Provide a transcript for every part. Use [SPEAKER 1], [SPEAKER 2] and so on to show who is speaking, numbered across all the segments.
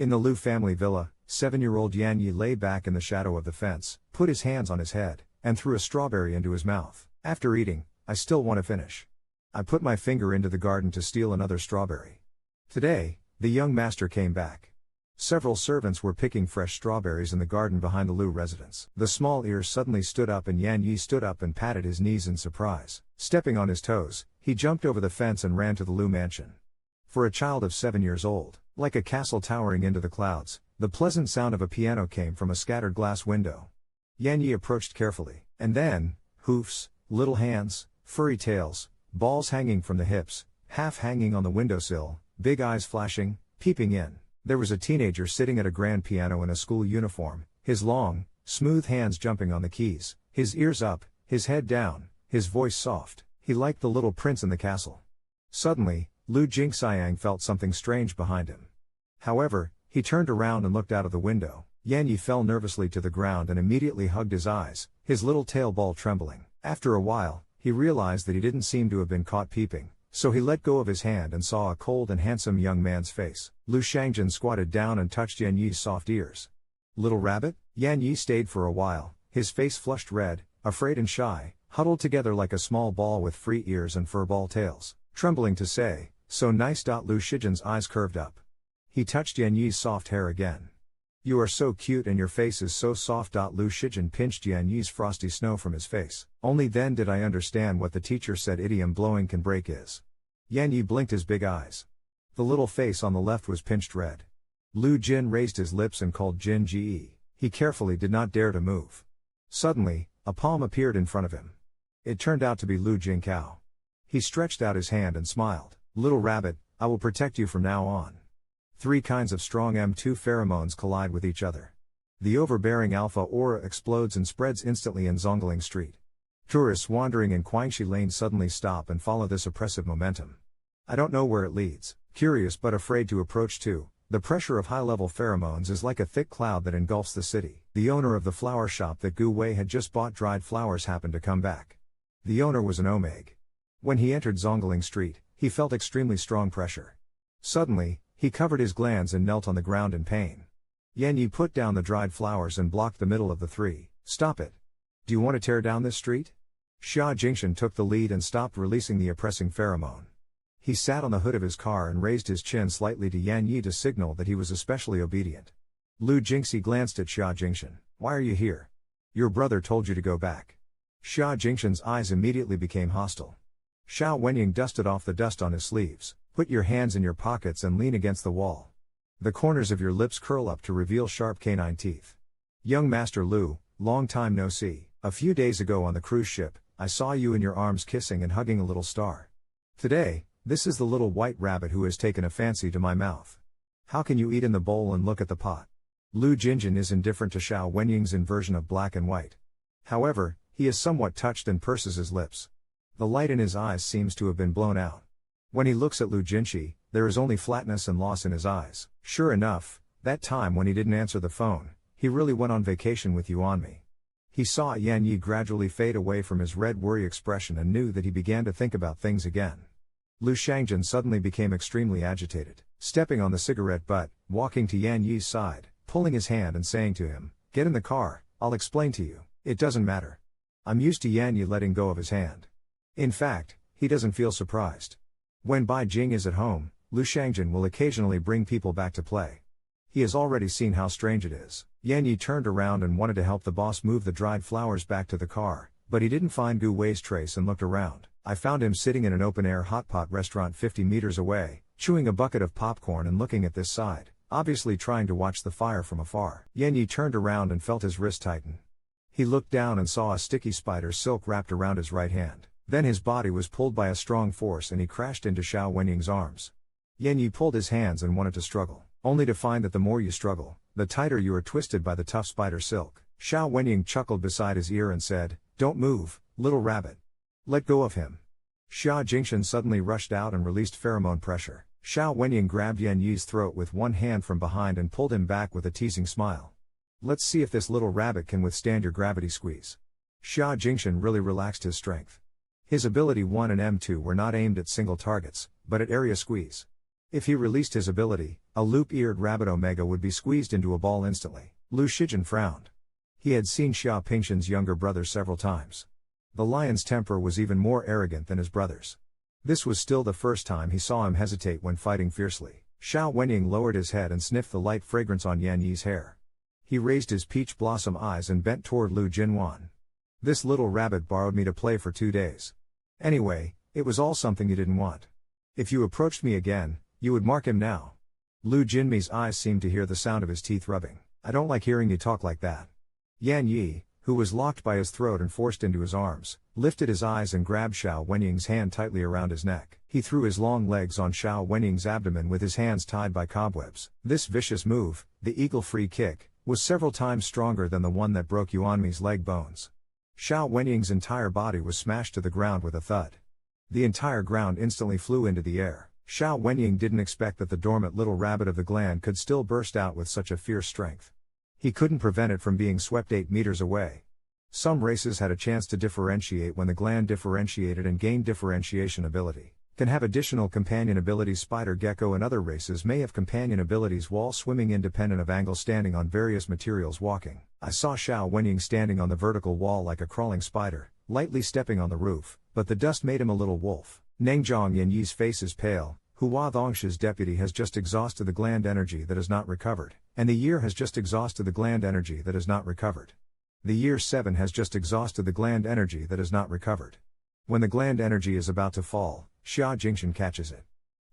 [SPEAKER 1] In the Lu family villa, 7-year-old Yan Yi lay back in the shadow of the fence, put his hands on his head, and threw a strawberry into his mouth. After eating, I still want to finish. I put my finger into the garden to steal another strawberry. Today, the young master came back. Several servants were picking fresh strawberries in the garden behind the Lu residence. The small ears suddenly stood up and Yan Yi stood up and patted his knees in surprise. Stepping on his toes, he jumped over the fence and ran to the Lu mansion. For a child of 7 years old, like a castle towering into the clouds, the pleasant sound of a piano came from a scattered glass window. Yan Yi approached carefully, and then, hoofs, little hands, furry tails, balls hanging from the hips, half hanging on the windowsill, big eyes flashing, peeping in. There was a teenager sitting at a grand piano in a school uniform, his long, smooth hands jumping on the keys, his ears up, his head down, his voice soft. He liked the little prince in the castle. Suddenly, Lu Jingxiang felt something strange behind him. However, he turned around and looked out of the window. Yan Yi fell nervously to the ground and immediately hugged his eyes, his little tail ball trembling. After a while, he realized that he didn't seem to have been caught peeping, so he let go of his hand and saw a cold and handsome young man's face. Lu Shangjian squatted down and touched Yan Yi's soft ears. Little rabbit? Yan Yi stayed for a while, his face flushed red, afraid and shy, huddled together like a small ball with free ears and furball tails, trembling to say, "So nice." Lu Shijian's eyes curved up. He touched Yan Yi's soft hair again. "You are so cute and your face is so soft." Lu Shijian pinched Yan Yi's frosty snow from his face. Only then did I understand what the teacher said idiom blowing can break is. Yan Yi blinked his big eyes. The little face on the left was pinched red. Lu Jin raised his lips and called Jin Ji. He carefully did not dare to move. Suddenly, a palm appeared in front of him. It turned out to be Lu Jingkao. He stretched out his hand and smiled. "Little rabbit, I will protect you from now on." 3 kinds of strong M2 pheromones collide with each other. The overbearing alpha aura explodes and spreads instantly in Zhongling Street. Tourists wandering in Guangxi Lane suddenly stop and follow this oppressive momentum. I don't know where it leads, curious but afraid to approach too. The pressure of high-level pheromones is like a thick cloud that engulfs the city. The owner of the flower shop that Gu Wei had just bought dried flowers happened to come back. The owner was an Omeg. When he entered Zhongling Street, he felt extremely strong pressure. Suddenly, he covered his glands and knelt on the ground in pain. Yan Yi put down the dried flowers and blocked the middle of the 3. "Stop it. Do you want to tear down this street?" Xia Jingshan took the lead and stopped releasing the oppressing pheromone. He sat on the hood of his car and raised his chin slightly to Yan Yi to signal that he was especially obedient. Lu Jingxi glanced at Xia Jingshan. "Why are you here? Your brother told you to go back." Xia Jingshan's eyes immediately became hostile. Xiao Wenying dusted off the dust on his sleeves. "Put your hands in your pockets and lean against the wall. The corners of your lips curl up to reveal sharp canine teeth. Young Master Lu, long time no see. A few days ago on the cruise ship, I saw you in your arms kissing and hugging a little star. Today, this is the little white rabbit who has taken a fancy to my mouth. How can you eat in the bowl and look at the pot?" Lu Jinjin is indifferent to Xiao Wenying's inversion of black and white. However, he is somewhat touched and purses his lips. The light in his eyes seems to have been blown out. When he looks at Lu Jinxi, there is only flatness and loss in his eyes. Sure enough, that time when he didn't answer the phone, he really went on vacation with you on me. He saw Yan Yi gradually fade away from his red worry expression and knew that he began to think about things again. Lu Shangjian suddenly became extremely agitated, stepping on the cigarette butt, walking to Yan Yi's side, pulling his hand and saying to him, "Get in the car, I'll explain to you." "It doesn't matter." I'm used to Yan Yi letting go of his hand. In fact, he doesn't feel surprised. When Bai Jing is at home, Lu Shangjian will occasionally bring people back to play. He has already seen how strange it is. Yan Yi turned around and wanted to help the boss move the dried flowers back to the car, but he didn't find Gu Wei's trace and looked around. I found him sitting in an open-air hotpot restaurant 50 meters away, chewing a bucket of popcorn and looking at this side, obviously trying to watch the fire from afar. Yan Yi turned around and felt his wrist tighten. He looked down and saw a sticky spider silk wrapped around his right hand. Then his body was pulled by a strong force and he crashed into Xiao Wenying's arms. Yan Yi pulled his hands and wanted to struggle, only to find that the more you struggle, the tighter you are twisted by the tough spider silk. Xiao Wenying chuckled beside his ear and said, "Don't move, little rabbit. Let go of him." Xia Jingshan suddenly rushed out and released pheromone pressure. Xiao Wenying grabbed Yan Yi's throat with one hand from behind and pulled him back with a teasing smile. "Let's see if this little rabbit can withstand your gravity squeeze." Xia Jingshan really relaxed his strength. His ability 1 and M2 were not aimed at single targets, but at area squeeze. If he released his ability, a loop-eared rabbit Omega would be squeezed into a ball instantly. Lu Shijin frowned. He had seen Xia Pingshan's younger brother several times. The lion's temper was even more arrogant than his brother's. This was still the first time he saw him hesitate when fighting fiercely. Xiao Wenying lowered his head and sniffed the light fragrance on Yan Yi's hair. He raised his peach blossom eyes and bent toward Lu Jinwan. This little rabbit borrowed me to play for 2 days. Anyway, it was all something you didn't want. If you approached me again, you would mark him now. Lu Jinmi's eyes seemed to hear the sound of his teeth rubbing. I don't like hearing you talk like that. Yan Yi, who was locked by his throat and forced into his arms, lifted his eyes and grabbed Xiao Wenying's hand tightly around his neck. He threw his long legs on Xiao Wenying's abdomen with his hands tied by cobwebs. This vicious move, the eagle free kick, was several times stronger than the one that broke Yuanmi's leg bones. Xiao Wenying's entire body was smashed to the ground with a thud. The entire ground instantly flew into the air. Xiao Wenying didn't expect that the dormant little rabbit of the gland could still burst out with such a fierce strength. He couldn't prevent it from being swept 8 meters away. Some races had a chance to differentiate when the gland differentiated and gained differentiation ability. Can have additional companion abilities. Spider gecko and other races may have companion abilities wall swimming independent of angle, standing on various materials, walking. I saw Xiao Wenying standing on the vertical wall like a crawling spider, lightly stepping on the roof, but the dust made him a little wolf. Nengzhong Yan Yi's face is pale. Hua Dongshi's deputy has just exhausted the gland energy that is not recovered, and the year has just exhausted the gland energy that is not recovered. The year 7 has just exhausted the gland energy that is not recovered. When the gland energy is about to fall, Xia Jingshan catches it.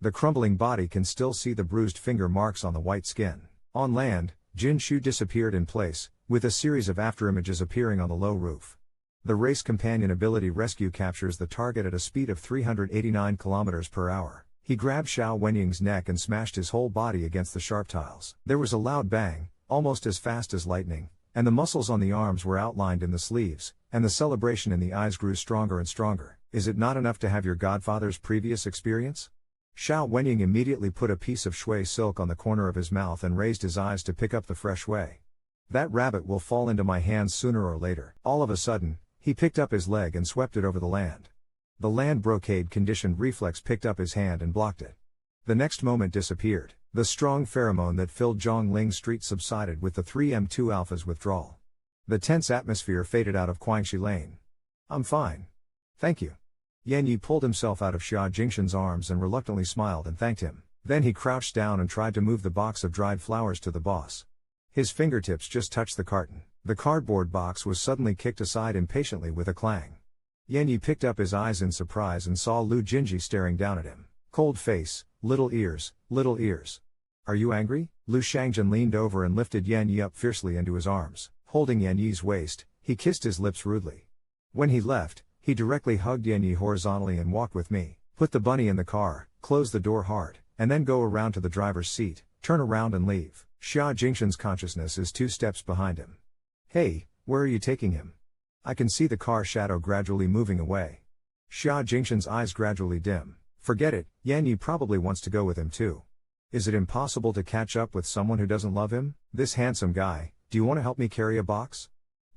[SPEAKER 1] The crumbling body can still see the bruised finger marks on the white skin. On land, Jin Shu disappeared in place, with a series of afterimages appearing on the low roof. The race companion ability rescue captures the target at a speed of 389 km per hour. He grabbed Xiao Wenying's neck and smashed his whole body against the sharp tiles. There was a loud bang, almost as fast as lightning, and the muscles on the arms were outlined in the sleeves, and the celebration in the eyes grew stronger and stronger. Is it not enough to have your godfather's previous experience? Xiao Wenying immediately put a piece of shui silk on the corner of his mouth and raised his eyes to pick up the fresh shui. That rabbit will fall into my hands sooner or later. All of a sudden, he picked up his leg and swept it over the land. The land brocade conditioned reflex picked up his hand and blocked it. The next moment disappeared. The strong pheromone that filled Zhongling Street subsided with the 3M2 Alpha's withdrawal. The tense atmosphere faded out of Guangxi Lane. I'm fine. Thank you. Yan Yi pulled himself out of Xia Jingshan's arms and reluctantly smiled and thanked him. Then he crouched down and tried to move the box of dried flowers to the boss. His fingertips just touched the carton. The cardboard box was suddenly kicked aside impatiently with a clang. Yan Yi picked up his eyes in surprise and saw Lu Jinji staring down at him. Cold face, little ears, little ears. Are you angry? Lu Shangjian leaned over and lifted Yan Yi up fiercely into his arms. Holding Yan Yi's waist, he kissed his lips rudely. When he left, he directly hugged Yan Yi horizontally and walked with me. Put the bunny in the car, close the door hard, and then go around to the driver's seat, turn around and leave. Xia Jingshan's consciousness is 2 steps behind him. Hey, where are you taking him? I can see the car shadow gradually moving away. Xia Jingshan's eyes gradually dim. Forget it, Yan Yi probably wants to go with him too. Is it impossible to catch up with someone who doesn't love him? This handsome guy, do you want to help me carry a box?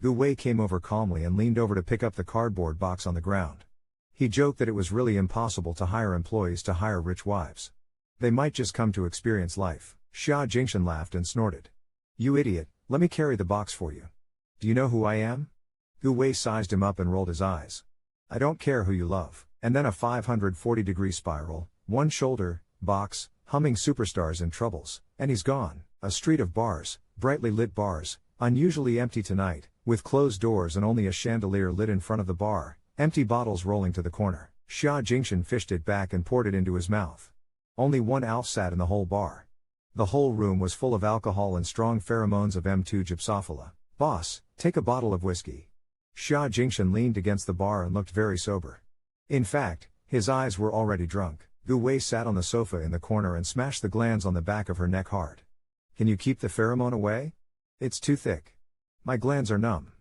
[SPEAKER 1] Gu Wei came over calmly and leaned over to pick up the cardboard box on the ground. He joked that it was really impossible to hire employees to hire rich wives. They might just come to experience life. Xia Jingshan laughed and snorted. You idiot, let me carry the box for you. Do you know who I am? Gu Wei sized him up and rolled his eyes. I don't care who you love. And then a 540-degree spiral, one shoulder, box, humming superstars in troubles, and he's gone. A street of bars, brightly lit bars, unusually empty tonight, with closed doors and only a chandelier lit in front of the bar, empty bottles rolling to the corner. Xia Jingshan fished it back and poured it into his mouth. Only one Alf sat in the whole bar. The whole room was full of alcohol and strong pheromones of M2 Gypsophila. Boss, take a bottle of whiskey. Xia Jingshan leaned against the bar and looked very sober. In fact, his eyes were already drunk. Gu Wei sat on the sofa in the corner and smashed the glands on the back of her neck hard. Can you keep the pheromone away? It's too thick. My glands are numb.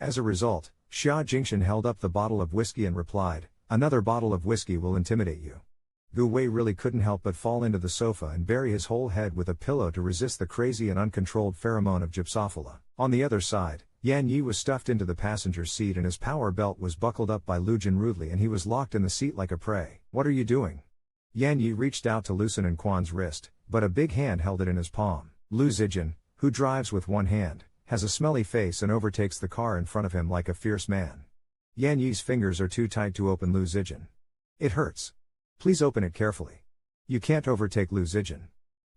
[SPEAKER 1] As a result, Xia Jingshan held up the bottle of whiskey and replied, another bottle of whiskey will intimidate you. Gu Wei really couldn't help but fall into the sofa and bury his whole head with a pillow to resist the crazy and uncontrolled pheromone of Gypsophila. On the other side, Yan Yi was stuffed into the passenger seat and his power belt was buckled up by Lu Jin rudely and he was locked in the seat like a prey. What are you doing? Yan Yi reached out to loosen Quan's wrist, but a big hand held it in his palm. Lu Zijin, who drives with one hand, has a smelly face and overtakes the car in front of him like a fierce man. Yan Yi's fingers are too tight to open Lu Zijin. It hurts. Please open it carefully. You can't overtake Lu Zijin.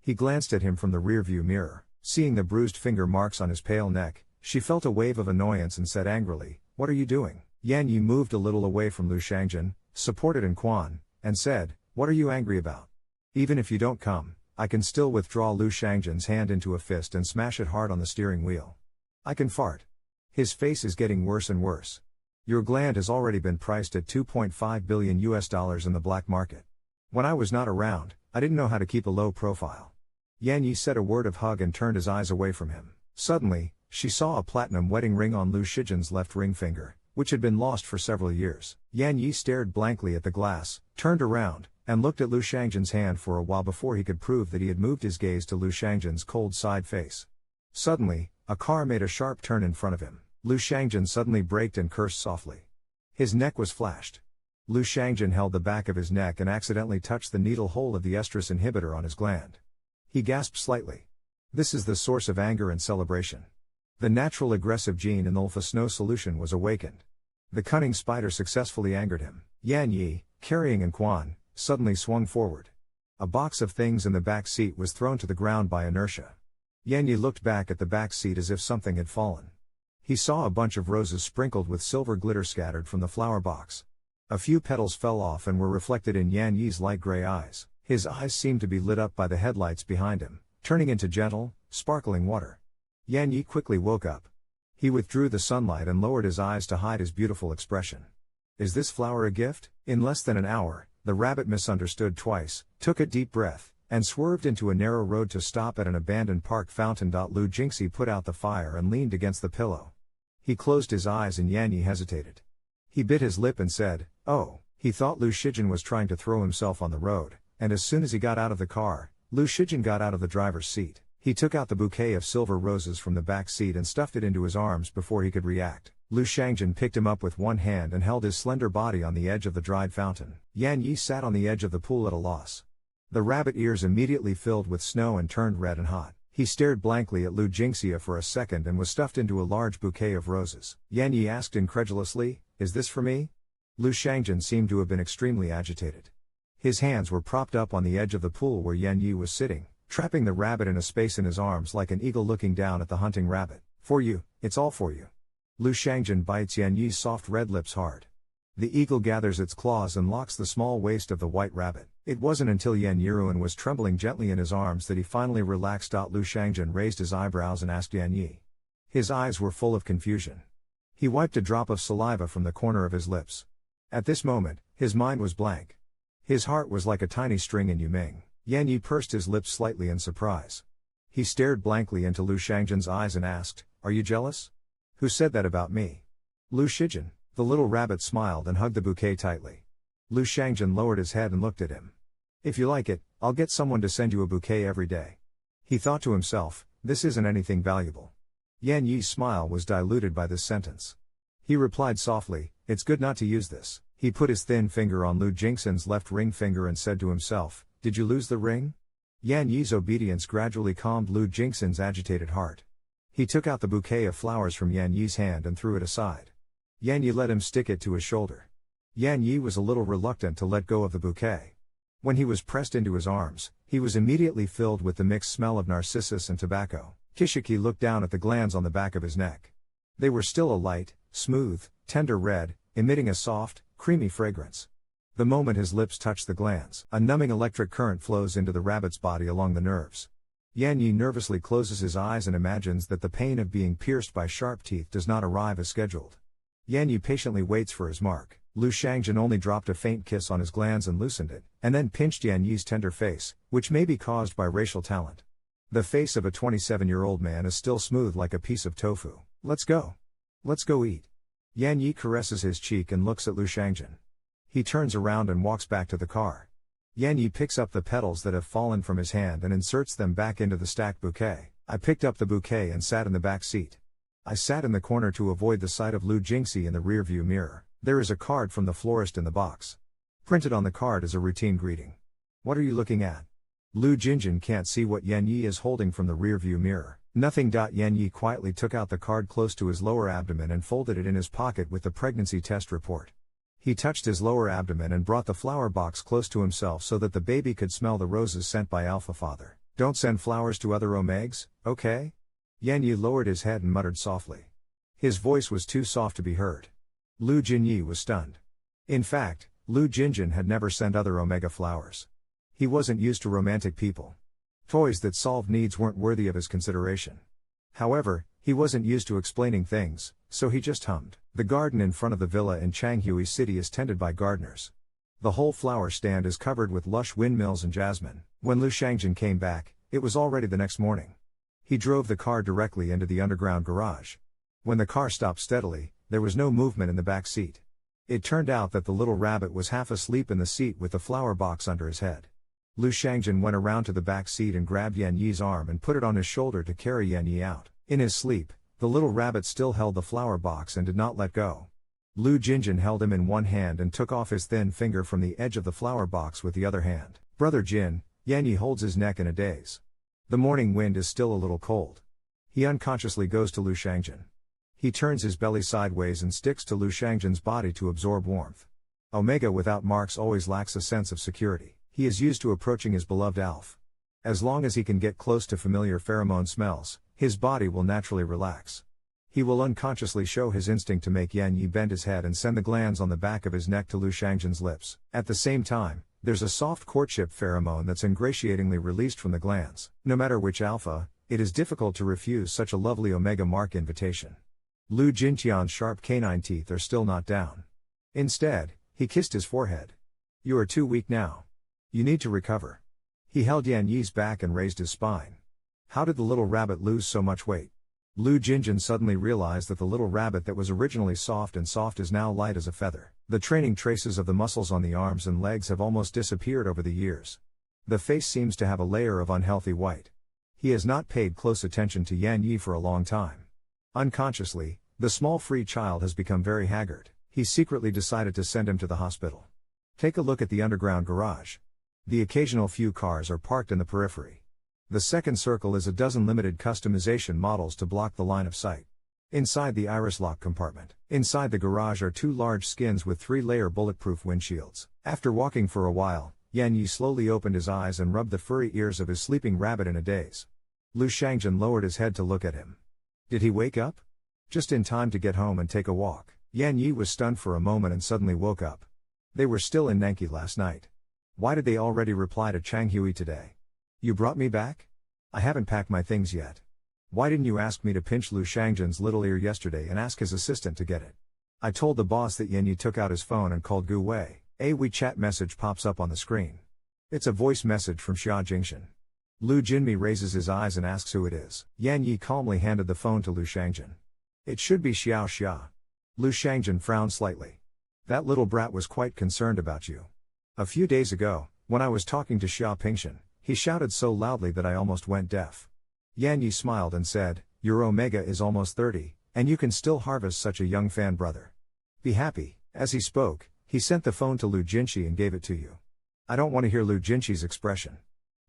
[SPEAKER 1] He glanced at him from the rearview mirror. Seeing the bruised finger marks on his pale neck, she felt a wave of annoyance and said angrily, "What are you doing?" Yan Yi moved a little away from Lu Shangjin, supported Quan, and said, "What are you angry about? Even if you don't come, I can still withdraw Lu Shangjin's hand into a fist and smash it hard on the steering wheel. I can fart. His face is getting worse and worse. Your gland has already been priced at $2.5 billion in the black market. When I was not around, I didn't know how to keep a low profile." Yan Yi said a word of hug and turned his eyes away from him. Suddenly, she saw a platinum wedding ring on Lu Shijin's left ring finger, which had been lost for several years. Yan Yi stared blankly at the glass, turned around, and looked at Lu Shangjin's hand for a while before he could prove that he had moved his gaze to Lu Shangjin's cold side face. Suddenly, a car made a sharp turn in front of him. Lu Shangjin suddenly braked and cursed softly. His neck was flashed. Lu Shangjin held the back of his neck and accidentally touched the needle hole of the estrus inhibitor on his gland. He gasped slightly. This is the source of anger and celebration. The natural aggressive gene in the Ulfa Snow solution was awakened. The cunning spider successfully angered him. Yan Yi, carrying Quan, suddenly swung forward. A box of things in the back seat was thrown to the ground by inertia. Yan Yi looked back at the back seat as if something had fallen. He saw a bunch of roses sprinkled with silver glitter scattered from the flower box. A few petals fell off and were reflected in Yan Yi's light gray eyes. His eyes seemed to be lit up by the headlights behind him, turning into gentle, sparkling water. Yan Yi quickly woke up. He withdrew the sunlight and lowered his eyes to hide his beautiful expression. Is this flower a gift? In less than an hour, the rabbit misunderstood twice, took a deep breath, and swerved into a narrow road to stop at an abandoned park fountain. Lu Jingxi put out the fire and leaned against the pillow. He closed his eyes and Yan Yi hesitated. He bit his lip and said, "Oh." He thought Lu Shijin was trying to throw himself on the road, and as soon as he got out of the car, Lu Shijin got out of the driver's seat. He took out the bouquet of silver roses from the back seat and stuffed it into his arms before he could react. Lu Shangjin picked him up with one hand and held his slender body on the edge of the dried fountain. Yan Yi sat on the edge of the pool at a loss. The rabbit ears immediately filled with snow and turned red and hot. He stared blankly at Lu Jingxia for a second and was stuffed into a large bouquet of roses. Yan Yi asked incredulously, "Is this for me?" Lu Shangjin seemed to have been extremely agitated. His hands were propped up on the edge of the pool where Yan Yi was sitting, trapping the rabbit in a space in his arms like an eagle looking down at the hunting rabbit. "For you, it's all for you." Lu Shangjin bites Yan Yi's soft red lips hard. The eagle gathers its claws and locks the small waist of the white rabbit. It wasn't until Yan Yiruan was trembling gently in his arms that he finally relaxed. Lu Shangjin raised his eyebrows and asked Yan Yi. His eyes were full of confusion. He wiped a drop of saliva from the corner of his lips. At this moment, his mind was blank. His heart was like a tiny string in Yuming. Yan Yi pursed his lips slightly in surprise. He stared blankly into Lu Shangjin's eyes and asked, "Are you jealous? Who said that about me?" "Lu Shijin." The little rabbit smiled and hugged the bouquet tightly. Lu Shangjin lowered his head and looked at him. "If you like it, I'll get someone to send you a bouquet every day." He thought to himself, this isn't anything valuable. Yan Yi's smile was diluted by this sentence. He replied softly, "It's good not to use this." He put his thin finger on Lu Jingxin's left ring finger and said to himself, "Did you lose the ring?" Yan Yi's obedience gradually calmed Lu Jingxin's agitated heart. He took out the bouquet of flowers from Yan Yi's hand and threw it aside. Yan Yi let him stick it to his shoulder. Yan Yi was a little reluctant to let go of the bouquet. When he was pressed into his arms, he was immediately filled with the mixed smell of narcissus and tobacco. Kishiki looked down at the glands on the back of his neck. They were still a light, smooth, tender red, emitting a soft, creamy fragrance. The moment his lips touched the glands, a numbing electric current flows into the rabbit's body along the nerves. Yan Yi nervously closes his eyes and imagines that the pain of being pierced by sharp teeth does not arrive as scheduled. Yan Yi patiently waits for his mark. Lu Shangjin only dropped a faint kiss on his glands and loosened it, and then pinched Yan Yi's tender face, which may be caused by racial talent. The face of a 27-year-old man is still smooth like a piece of tofu. "Let's go. Let's go eat." Yan Yi caresses his cheek and looks at Lu Shangjin. He turns around and walks back to the car. Yan Yi picks up the petals that have fallen from his hand and inserts them back into the stacked bouquet. I picked up the bouquet and sat in the back seat. I sat in the corner to avoid the sight of Lu Jingxi in the rearview mirror. There is a card from the florist in the box. Printed on the card is a routine greeting. What are you looking at? Lu Jinjin can't see what Yan Yi is holding from the rearview mirror. Nothing. Yan Yi quietly took out the card close to his lower abdomen and folded it in his pocket with the pregnancy test report. He touched his lower abdomen and brought the flower box close to himself so that the baby could smell the roses sent by Alpha Father. Don't send flowers to other Omegas, okay? Yan Yi lowered his head and muttered softly. His voice was too soft to be heard. Lu Jinyi was stunned. In fact, Lu Jinjin had never sent other Omega flowers. He wasn't used to romantic people. Toys that solved needs weren't worthy of his consideration. However, he wasn't used to explaining things, so he just hummed. The garden in front of the villa in Changhui City is tended by gardeners. The whole flower stand is covered with lush windmills and jasmine. When Lu Shangjin came back, it was already the next morning. He drove the car directly into the underground garage. When the car stopped steadily, there was no movement in the back seat. It turned out that the little rabbit was half asleep in the seat with the flower box under his head. Lu Shangjin went around to the back seat and grabbed Yan Yi's arm and put it on his shoulder to carry Yan Yi out. In his sleep, the little rabbit still held the flower box and did not let go. Lu Jinjin held him in one hand and took off his thin finger from the edge of the flower box with the other hand. Brother Jin, Yan Yi holds his neck in a daze. The morning wind is still a little cold. He unconsciously goes to Lu Shangjin. He turns his belly sideways and sticks to Lu Shangjin's body to absorb warmth. Omega without marks always lacks a sense of security. He is used to approaching his beloved Alf. As long as he can get close to familiar pheromone smells, his body will naturally relax. He will unconsciously show his instinct to make Yan Yi bend his head and send the glands on the back of his neck to Lu Shangjin's lips. At the same time, there's a soft courtship pheromone that's ingratiatingly released from the glands. No matter which alpha, it is difficult to refuse such a lovely Omega mark invitation. Lu Jinqian's sharp canine teeth are still not down. Instead, he kissed his forehead. You are too weak now. You need to recover. He held Yan Yi's back and raised his spine. How did the little rabbit lose so much weight? Lu Jinjin suddenly realized that the little rabbit that was originally soft is now light as a feather. The training traces of the muscles on the arms and legs have almost disappeared over the years. The face seems to have a layer of unhealthy white. He has not paid close attention to Yan Yi for a long time. Unconsciously, the small free child has become very haggard. He secretly decided to send him to the hospital. Take a look at the underground garage. The occasional few cars are parked in the periphery. The second circle is a dozen limited customization models to block the line of sight. Inside the iris lock compartment. Inside the garage are two large skins with 3-layer bulletproof windshields. After walking for a while, Yan Yi slowly opened his eyes and rubbed the furry ears of his sleeping rabbit in a daze. Lu Shangjin lowered his head to look at him. Did he wake up? Just in time to get home and take a walk. Yan Yi was stunned for a moment and suddenly woke up. They were still in Nanki last night. Why did they already reply to Changhui today? You brought me back? I haven't packed my things yet. Why didn't you ask me to pinch Lu Shangjin's little ear yesterday and ask his assistant to get it? I told the boss that Yan Yi took out his phone and called Gu Wei. A WeChat message pops up on the screen. It's a voice message from Xia Jingshan. Lu Jinmi raises his eyes and asks who it is. Yan Yi calmly handed the phone to Lu Shangjin. It should be Xiao Xia. Lu Shangjin frowned slightly. That little brat was quite concerned about you. A few days ago, when I was talking to Xia Pingshan, he shouted so loudly that I almost went deaf. Yan Yi smiled and said, your Omega is almost 30, and you can still harvest such a young fan brother. Be happy. As he spoke, he sent the phone to Lu Jinxi and gave it to you. I don't want to hear Lu Jinxi's expression.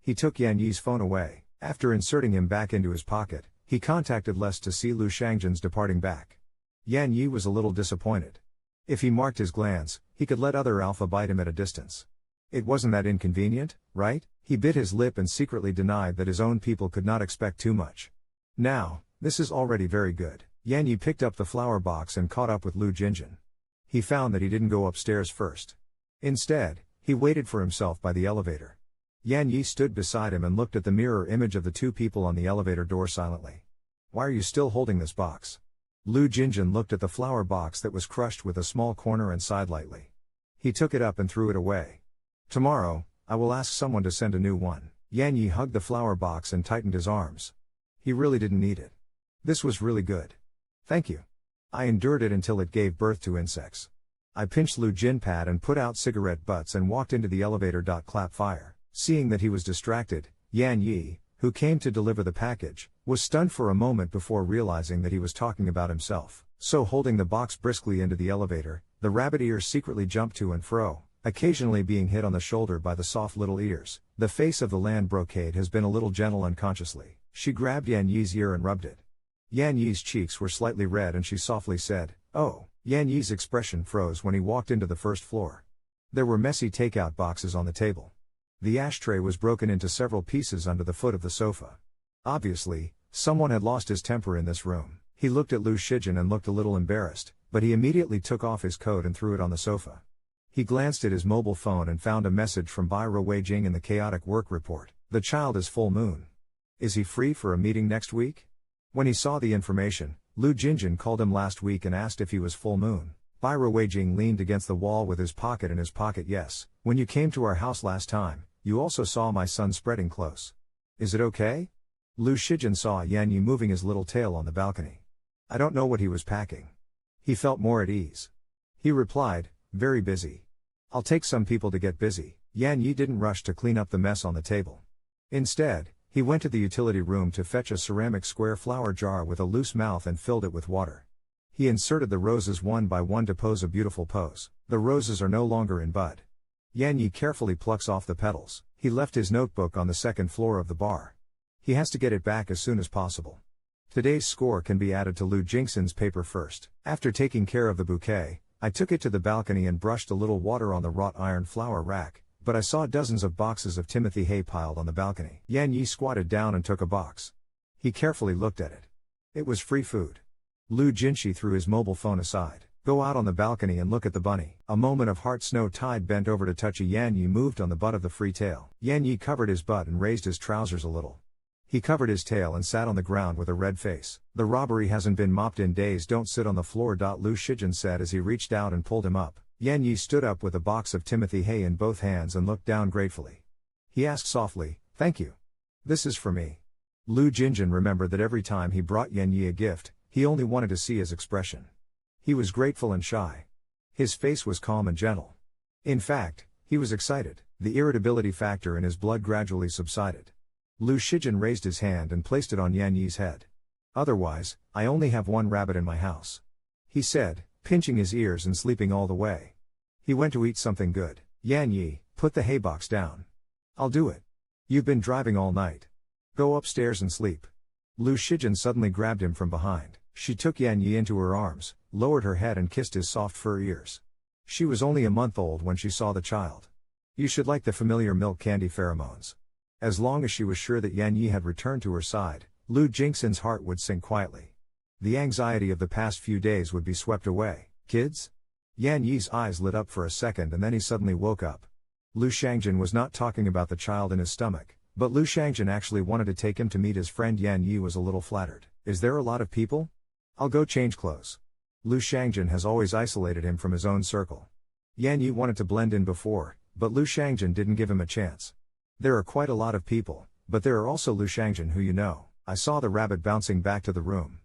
[SPEAKER 1] He took Yan Yi's phone away. After inserting him back into his pocket, he contacted Les to see Lu Shangjin's departing back. Yan Yi was a little disappointed. If he marked his glands, he could let other alpha bite him at a distance. It wasn't that inconvenient, right? He bit his lip and secretly denied that his own people could not expect too much. Now, this is already very good. Yan Yi picked up the flower box and caught up with Lu Jinjin. He found that he didn't go upstairs first. Instead, he waited for himself by the elevator. Yan Yi stood beside him and looked at the mirror image of the two people on the elevator door silently. Why are you still holding this box? Lu Jinjin looked at the flower box that was crushed with a small corner and sighed lightly. He took it up and threw it away. Tomorrow, I will ask someone to send a new one. Yan Yi hugged the flower box and tightened his arms. He really didn't need it. This was really good. Thank you. I endured it until it gave birth to insects. I pinched Lu Jinpad and put out cigarette butts and walked into the elevator. Clap fire. Seeing that he was distracted, Yan Yi, who came to deliver the package, was stunned for a moment before realizing that he was talking about himself. So holding the box briskly into the elevator, the rabbit ears secretly jumped to and fro, occasionally being hit on the shoulder by the soft little ears. The face of the land brocade has been a little gentle unconsciously. She grabbed Yan Yi's ear and rubbed it. Yan Yi's cheeks were slightly red and she softly said, "Oh." Yan Yi's expression froze when he walked into the first floor. There were messy takeout boxes on the table. The ashtray was broken into several pieces under the foot of the sofa. Obviously, someone had lost his temper in this room. He looked at Lu Shijin and looked a little embarrassed, but he immediately took off his coat and threw it on the sofa. He glanced at his mobile phone and found a message from Bai Ruijing in the chaotic work report. The child is full moon. Is he free for a meeting next week? When he saw the information, Lu Jinjin called him last week and asked if he was full moon. Bai Ruijing leaned against the wall with his pocket in his pocket. Yes, when you came to our house last time, you also saw my son spreading close. Is it okay? Lu Shijin saw Yan Yi moving his little tail on the balcony. I don't know what he was packing. He felt more at ease. He replied, very busy. I'll take some people to get busy. Yan Yi didn't rush to clean up the mess on the table. Instead, he went to the utility room to fetch a ceramic square flower jar with a loose mouth and filled it with water. He inserted the roses one by one to pose a beautiful pose. The roses are no longer in bud. Yan Yi carefully plucks off the petals. He left his notebook on the second floor of the bar. He has to get it back as soon as possible. Today's score can be added to Lu Jingxin's paper first. After taking care of the bouquet, I took it to the balcony and brushed a little water on the wrought iron flower rack, but I saw dozens of boxes of Timothy hay piled on the balcony. Yan Yi squatted down and took a box. He carefully looked at it. It was free food. Lu Jinshi threw his mobile phone aside. Go out on the balcony and look at the bunny. A moment of heart. Snow Tide bent over to touch a. Yan Yi moved on the butt of the free tail. Yan Yi covered his butt and raised his trousers a little. He covered his tail and sat on the ground with a red face. The robbery hasn't been mopped in days. Don't sit on the floor. Lu Shijin said as he reached out and pulled him up. Yan Yi stood up with a box of Timothy hay in both hands and looked down gratefully. He asked softly, thank you. This is for me. Lu Jinjin remembered that every time he brought Yan Yi a gift, he only wanted to see his expression. He was grateful and shy. His face was calm and gentle. In fact, he was excited. The irritability factor in his blood gradually subsided. Lu Shijin raised his hand and placed it on Yan Yi's head. Otherwise, I only have one rabbit in my house, he said, pinching his ears and sleeping all the way. He went to eat something good. Yan Yi, put the hay box down. I'll do it. You've been driving all night. Go upstairs and sleep. Lu Shijin suddenly grabbed him from behind. She took Yan Yi into her arms, lowered her head and kissed his soft fur ears. She was only a month old when she saw the child. You should like the familiar milk candy pheromones. As long as she was sure that Yan Yi had returned to her side, Lu Jingxin's heart would sink quietly. The anxiety of the past few days would be swept away. Kids? Yan Yi's eyes lit up for a second and then he suddenly woke up. Lu Shangjin was not talking about the child in his stomach, but Lu Shangjin actually wanted to take him to meet his friend. Yan Yi was a little flattered. Is there a lot of people? I'll go change clothes. Lu Shangjin has always isolated him from his own circle. Yan Yi wanted to blend in before, but Lu Shangjin didn't give him a chance. There are quite a lot of people, but there are also Lu Shangjin who you know. I saw the rabbit bouncing back to the room.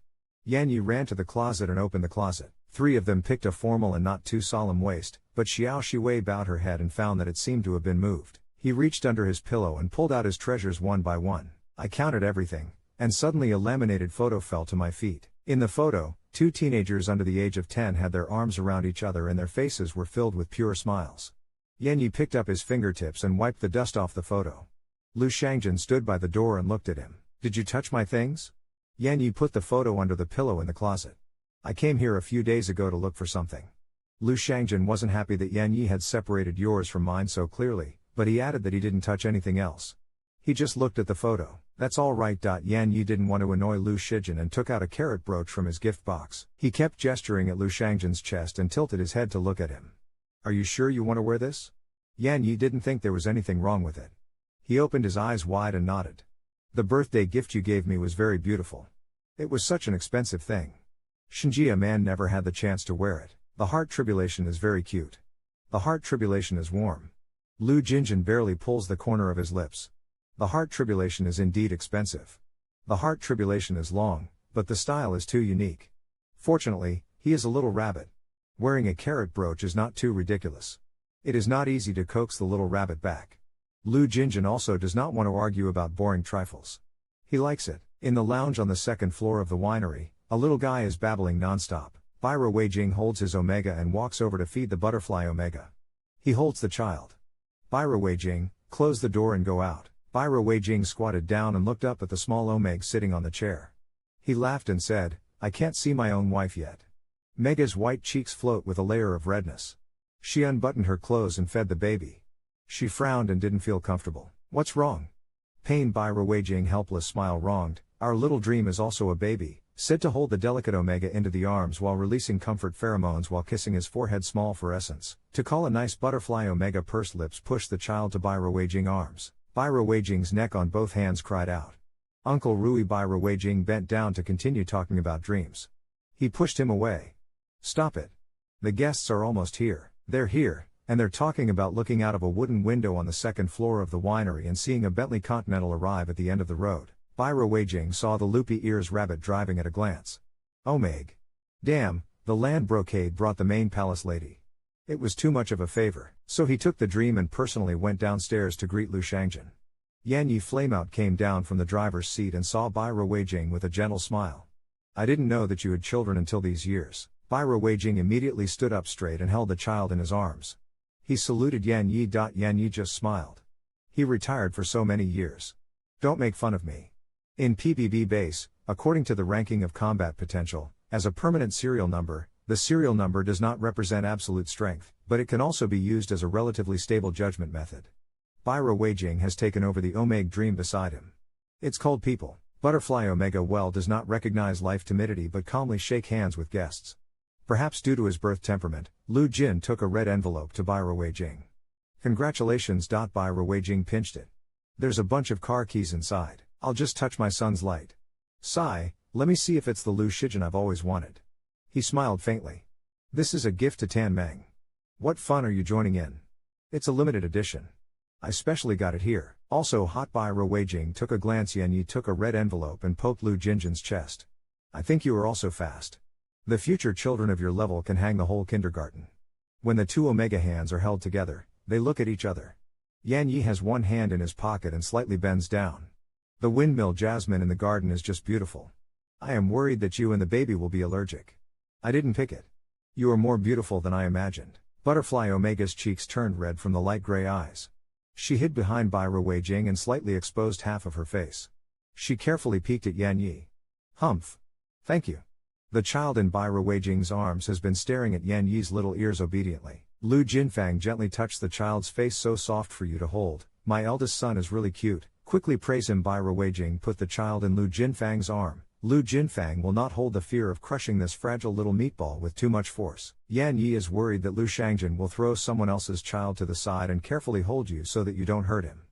[SPEAKER 1] Yan Yi ran to the closet and opened the closet. Three of them picked a formal and not too solemn waist, but Xiao Shiwei bowed her head and found that it seemed to have been moved. He reached under his pillow and pulled out his treasures one by one. I counted everything, and suddenly a laminated photo fell to my feet. In the photo, two teenagers under the age of 10 had their arms around each other and their faces were filled with pure smiles. Yan Yi picked up his fingertips and wiped the dust off the photo. Lu Shangjin stood by the door and looked at him. Did you touch my things? Yan Yi put the photo under the pillow in the closet. I came here a few days ago to look for something. Lu Shangjin wasn't happy that Yan Yi had separated yours from mine so clearly, but he added that he didn't touch anything else. He just looked at the photo. That's all right. Yan Yi didn't want to annoy Lu Shijin and took out a carrot brooch from his gift box. He kept gesturing at Lu Shangjin's chest and tilted his head to look at him. Are you sure you want to wear this? Yan Yi didn't think there was anything wrong with it. He opened his eyes wide and nodded. The birthday gift you gave me was very beautiful. It was such an expensive thing. Shinji, a man never had the chance to wear it. The heart tribulation is very cute. The heart tribulation is warm. Lu Jinjin barely pulls the corner of his lips. The heart tribulation is indeed expensive. The heart tribulation is long, but the style is too unique. Fortunately, he is a little rabbit. Wearing a carrot brooch is not too ridiculous. It is not easy to coax the little rabbit back. Lu Jinjin also does not want to argue about boring trifles. He likes it. In the lounge on the second floor of the winery, a little guy is babbling nonstop. Bai Ruijing holds his Omega and walks over to feed the butterfly Omega. He holds the child. Baira Weijing, close the door and go out. Baira Weijing squatted down and looked up at the small Omeg sitting on the chair. He laughed and said, I can't see my own wife yet. Mega's white cheeks float with a layer of redness. She unbuttoned her clothes and fed the baby. She frowned and didn't feel comfortable. What's wrong? Pain. Baira Weijing helpless smile wronged. Our little dream is also a baby, said to hold the delicate Omega into the arms while releasing comfort pheromones while kissing his forehead small for essence. To call a nice butterfly. Omega pursed lips pushed the child to Baira Weijing arms. Baira Weijing's neck on both hands cried out. Uncle Rui. Baira Weijing bent down to continue talking about dreams. He pushed him away. Stop it. The guests are almost here. They're here, and they're talking about looking out of a wooden window on the second floor of the winery and seeing a Bentley Continental arrive at the end of the road. Baira Weijing saw the loopy ears rabbit driving at a glance. Omeg. Damn, the land brocade brought the main palace lady. It was too much of a favor, so he took the dream and personally went downstairs to greet Lu Shangjin. Yan Yi Flameout came down from the driver's seat and saw Baira Weijing with a gentle smile. I didn't know that you had children until these years. Baira Weijing immediately stood up straight and held the child in his arms. He saluted Yan Yi. Yan Yi just smiled. He retired for so many years. Don't make fun of me. In PBB base, according to the ranking of combat potential, as a permanent serial number, the serial number does not represent absolute strength, but it can also be used as a relatively stable judgment method. Baira Weijing has taken over the Omeg dream beside him. It's called people. Butterfly Omega well does not recognize life timidity but calmly shake hands with guests. Perhaps due to his birth temperament, Lu Jin took a red envelope to Baira Weijing. Congratulations. Baira Weijing pinched it. There's a bunch of car keys inside. I'll just touch my son's light. Sigh, let me see if it's the Lu Shijin I've always wanted. He smiled faintly. This is a gift to Tan Meng. What fun are you joining in? It's a limited edition. I specially got it here. Also hot. Baira Weijing took a glance. Yan Yi took a red envelope and poked Lu Jinjin's chest. I think you are also fast. The future children of your level can hang the whole kindergarten. When the two Omega hands are held together, they look at each other. Yan Yi has one hand in his pocket and slightly bends down. The windmill jasmine in the garden is just beautiful. I am worried that you and the baby will be allergic. I didn't pick it. You are more beautiful than I imagined. Butterfly Omega's cheeks turned red from the light gray eyes. She hid behind Baira Weijing and slightly exposed half of her face. She carefully peeked at Yan Yi. Humph. Thank you. The child in Baira Weijing's arms has been staring at Yan Yi's little ears obediently. Lu Jinfang gently touched the child's face. So soft for you to hold. My eldest son is really cute. Quickly praise him. Baira Weijing put the child in Lu Jinfang's arm. Lu Jinfang will not hold the fear of crushing this fragile little meatball with too much force. Yan Yi is worried that Lu Shangjin will throw someone else's child to the side and carefully hold you so that you don't hurt him.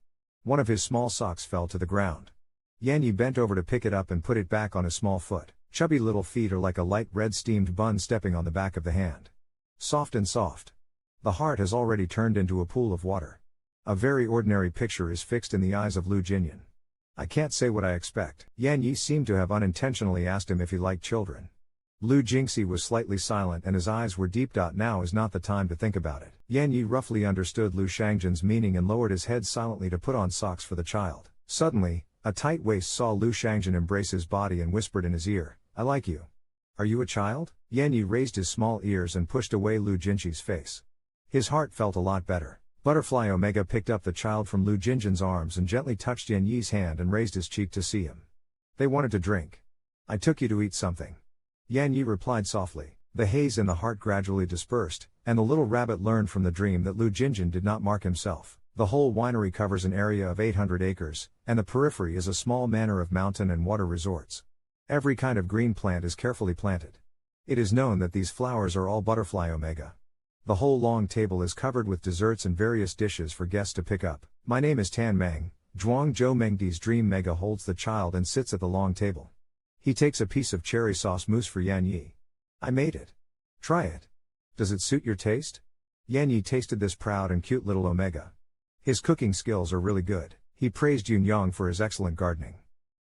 [SPEAKER 1] One of his small socks fell to the ground. Yan Yi bent over to pick it up and put it back on his small foot. Chubby little feet are like a light red steamed bun stepping on the back of the hand. Soft and soft. The heart has already turned into a pool of water. A very ordinary picture is fixed in the eyes of Lu Jinyan. I can't say what I expect. Yan Yi seemed to have unintentionally asked him if he liked children. Lu Jingxi was slightly silent and his eyes were deep. Now is not the time to think about it. Yan Yi roughly understood Lu Shangjin's meaning and lowered his head silently to put on socks for the child. Suddenly, a tight waist saw Lu Shangjin embrace his body and whispered in his ear, I like you. Are you a child? Yan Yi raised his small ears and pushed away Lu Jinxi's face. His heart felt a lot better. Butterfly Omega picked up the child from Lu Jinjin's arms and gently touched Yan Yi's hand and raised his cheek to see him. They wanted to drink. I took you to eat something. Yan Yi replied softly. The haze in the heart gradually dispersed, and the little rabbit learned from the dream that Lu Jinjin did not mark himself. The whole winery covers an area of 800 acres, and the periphery is a small manner of mountain and water resorts. Every kind of green plant is carefully planted. It is known that these flowers are all Butterfly Omega. The whole long table is covered with desserts and various dishes for guests to pick up. My name is Tan Meng. Zhuang Zhou Mengdi's dream Mega holds the child and sits at the long table. He takes a piece of cherry sauce mousse for Yan Yi. I made it. Try it. Does it suit your taste? Yan Yi tasted this proud and cute little Omega. His cooking skills are really good. He praised Yun Yang for his excellent gardening.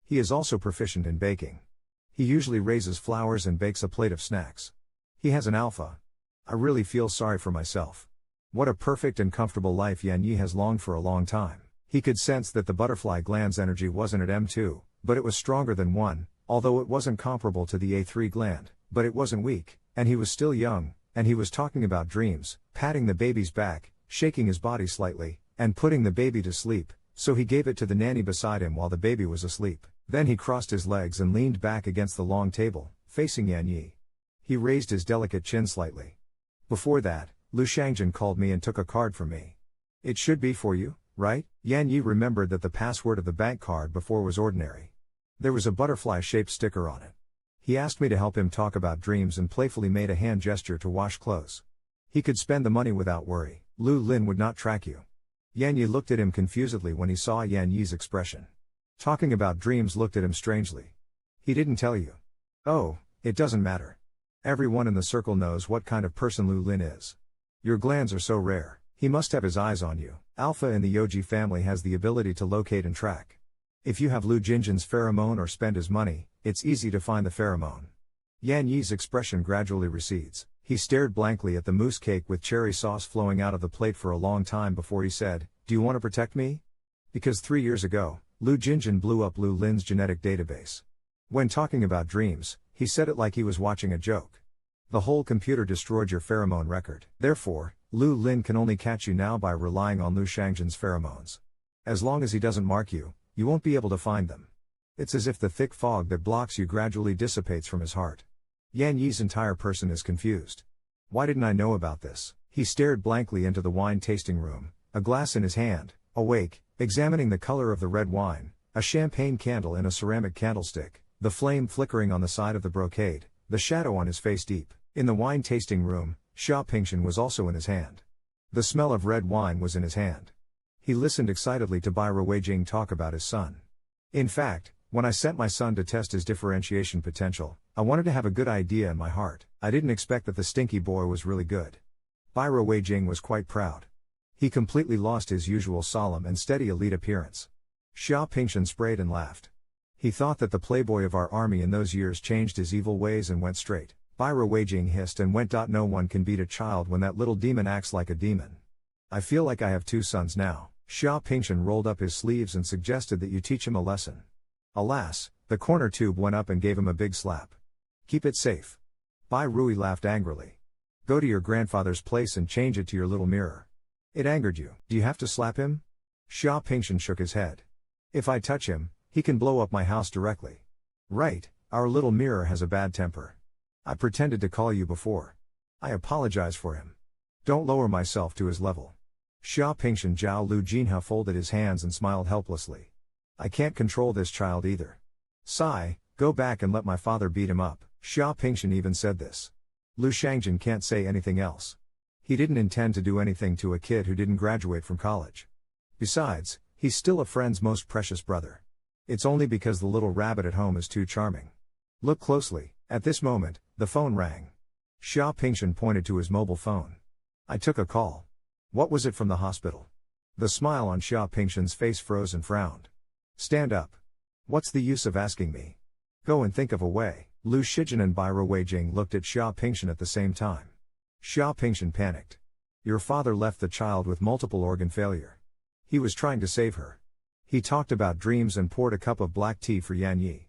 [SPEAKER 1] He is also proficient in baking. He usually raises flowers and bakes a plate of snacks. He has an alpha. I really feel sorry for myself. What a perfect and comfortable life Yan Yi has longed for a long time. He could sense that the butterfly gland's energy wasn't at M2, but it was stronger than 1, although it wasn't comparable to the A3 gland, but it wasn't weak, and he was still young, and he was talking about dreams, patting the baby's back. shaking his body slightly, and putting the baby to sleep, so he gave it to the nanny beside him while the baby was asleep. Then he crossed his legs and leaned back against the long table, facing Yan Yi. He raised his delicate chin slightly. Before that, Lu Shangjin called me and took a card from me. It should be for you, right? Yan Yi remembered that the password of the bank card before was ordinary. There was a butterfly-shaped sticker on it. He asked me to help him talk about dreams and playfully made a hand gesture to wash clothes. He could spend the money without worry. Lu Lin would not track you. Yan Yi looked at him confusedly when he saw Yan Yi's expression. Talking about dreams looked at him strangely. He didn't tell you. Oh, it doesn't matter. Everyone in the circle knows what kind of person Lu Lin is. Your glands are so rare, he must have his eyes on you. Alpha in the Yoji family has the ability to locate and track. If you have Lu Jinjin's pheromone or spend his money, it's easy to find the pheromone. Yan Yi's expression gradually recedes. He stared blankly at the mousse cake with cherry sauce flowing out of the plate for a long time before he said, "Do you want to protect me?" Because 3 years ago, Lu Jinjin blew up Lu Lin's genetic database. When talking about dreams, he said it like he was watching a joke. The whole computer destroyed your pheromone record. Therefore, Lu Lin can only catch you now by relying on Lu Shangjin's pheromones. As long as he doesn't mark you, you won't be able to find them. It's as if the thick fog that blocks you gradually dissipates from his heart. Yan Yi's entire person is confused. Why didn't I know about this? He stared blankly into the wine tasting room, a glass in his hand, awake, examining the color of the red wine, a champagne candle in a ceramic candlestick, the flame flickering on the side of the brocade, the shadow on his face deep. In the wine tasting room, Xia Pingshan was also in his hand. The smell of red wine was in his hand. He listened excitedly to Bai Ruijing talk about his son. In fact, when I sent my son to test his differentiation potential, I wanted to have a good idea in my heart. I didn't expect that the stinky boy was really good. Bai Ruijing was quite proud. He completely lost his usual solemn and steady elite appearance. Xia Pingshan sprayed and laughed. He thought that the playboy of our army in those years changed his evil ways and went straight. Bai Ruijing hissed and went. No one can beat a child when that little demon acts like a demon. I feel like I have 2 sons now. Xia Pingshan rolled up his sleeves and suggested that you teach him a lesson. Alas, the corner tube went up and gave him a big slap. Keep it safe. Bai Rui laughed angrily. Go to your grandfather's place and change it to your little mirror. It angered you. Do you have to slap him? Xia Pingshan shook his head. If I touch him, he can blow up my house directly. Right, our little mirror has a bad temper. I pretended to call you before. I apologize for him. Don't lower myself to his level. Xia Pingshan Zhao Lu Jinha folded his hands and smiled helplessly. I can't control this child either. Sigh, go back and let my father beat him up. Xia Pingshan even said this. Lu Shangjin can't say anything else. He didn't intend to do anything to a kid who didn't graduate from college. Besides, he's still a friend's most precious brother. It's only because the little rabbit at home is too charming. Look closely. At this moment, the phone rang. Xia Pingshan pointed to his mobile phone. I took a call. What was it from the hospital? The smile on Xia Pingshan's face froze and frowned. Stand up. What's the use of asking me? Go and think of a way. Lu Shijin and Bai Ruijing looked at Xia Pingshan at the same time. Xia Pingshan panicked. Your father left the child with multiple organ failure. He was trying to save her. He talked about dreams and poured a cup of black tea for Yan Yi.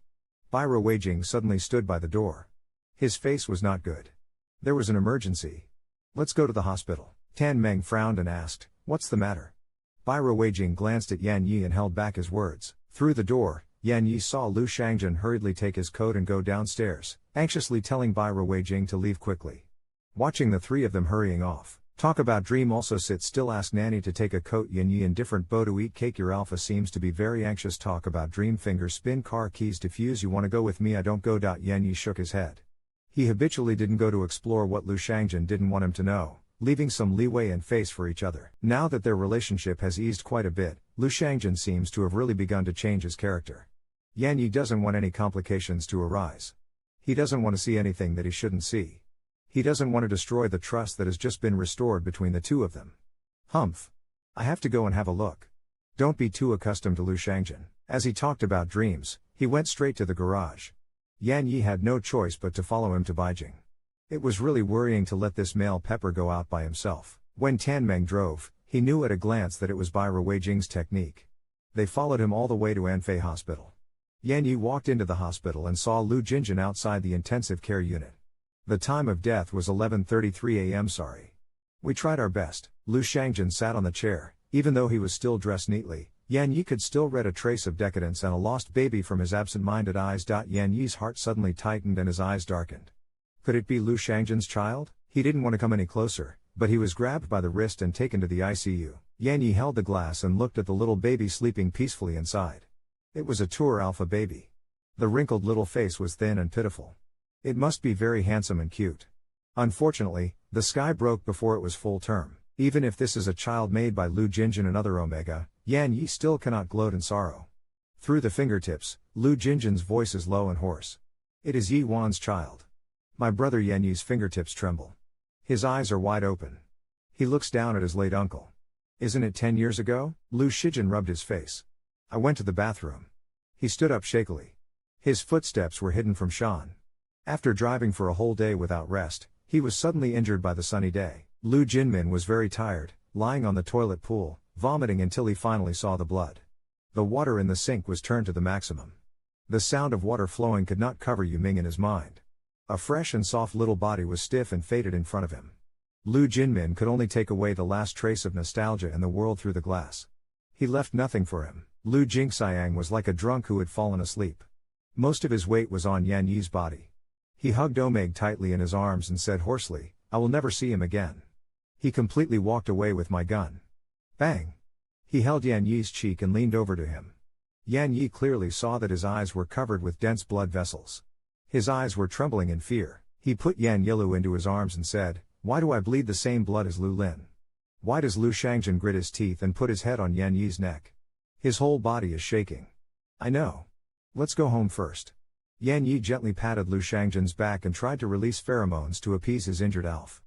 [SPEAKER 1] Bai Ruijing suddenly stood by the door. His face was not good. There was an emergency. Let's go to the hospital. Tan Meng frowned and asked, what's the matter? Bai Ruijing glanced at Yan Yi and held back his words. Through the door, Yan Yi saw Lu Shangjin hurriedly take his coat and go downstairs, anxiously telling Bai Ruijing to leave quickly. Watching the 3 of them hurrying off, talk about dream also sit still ask Nanny to take a coat Yan Yi indifferent bow to eat cake your alpha seems to be very anxious talk about dream fingers spin car keys diffuse you wanna go with me I don't go. Yan Yi shook his head. He habitually didn't go to explore what Lu Shangjin didn't want him to know, leaving some leeway and face for each other. Now that their relationship has eased quite a bit, Lu Shangjin seems to have really begun to change his character. Yan Yi doesn't want any complications to arise. He doesn't want to see anything that he shouldn't see. He doesn't want to destroy the trust that has just been restored between the 2 of them. Humph. I have to go and have a look. Don't be too accustomed to Lu Shangjin. As he talked about dreams, he went straight to the garage. Yan Yi had no choice but to follow him to Beijing. It was really worrying to let this male pepper go out by himself. When Tan Meng drove, he knew at a glance that it was Bai Ruijing's technique. They followed him all the way to Anfei Hospital. Yan Yi walked into the hospital and saw Lu Jinjin outside the intensive care unit. The time of death was 11:33 a.m. Sorry. We tried our best. Lu Shangjin sat on the chair. Even though he was still dressed neatly, Yan Yi could still read a trace of decadence and a lost baby from his absent-minded eyes. Yan Yi's heart suddenly tightened and his eyes darkened. Could it be Lu Shangjin's child? He didn't want to come any closer, but he was grabbed by the wrist and taken to the ICU. Yan Yi held the glass and looked at the little baby sleeping peacefully inside. It was a Tour Alpha baby. The wrinkled little face was thin and pitiful. It must be very handsome and cute. Unfortunately, the sky broke before it was full term. Even if this is a child made by Lu Jinjin and other Omega, Yan Yi still cannot gloat in sorrow. Through the fingertips, Lu Jinjin's voice is low and hoarse. It is Yi Wan's child. My brother Yan Yi's fingertips tremble. His eyes are wide open. He looks down at his late uncle. Isn't it 10 years ago? Lu Shijin rubbed his face. I went to the bathroom. He stood up shakily. His footsteps were hidden from Shan. After driving for a whole day without rest, he was suddenly injured by the sunny day. Lu Jinmin was very tired, lying on the toilet pool, vomiting until he finally saw the blood. The water in the sink was turned to the maximum. The sound of water flowing could not cover Yu Ming in his mind. A fresh and soft little body was stiff and faded in front of him. Lu Jinmin could only take away the last trace of nostalgia in the world through the glass. He left nothing for him. Lu Jingxiang was like a drunk who had fallen asleep. Most of his weight was on Yan Yi's body. He hugged Omeg tightly in his arms and said hoarsely, I will never see him again. He completely walked away with my gun. Bang! He held Yan Yi's cheek and leaned over to him. Yan Yi clearly saw that his eyes were covered with dense blood vessels. His eyes were trembling in fear. He put Yan Yilu into his arms and said, Why do I bleed the same blood as Lu Lin? Why does Lu Shangjin grit his teeth and put his head on Yan Yi's neck? His whole body is shaking. I know. Let's go home first. Yan Yi gently patted Lu Shangjin's back and tried to release pheromones to appease his injured elf.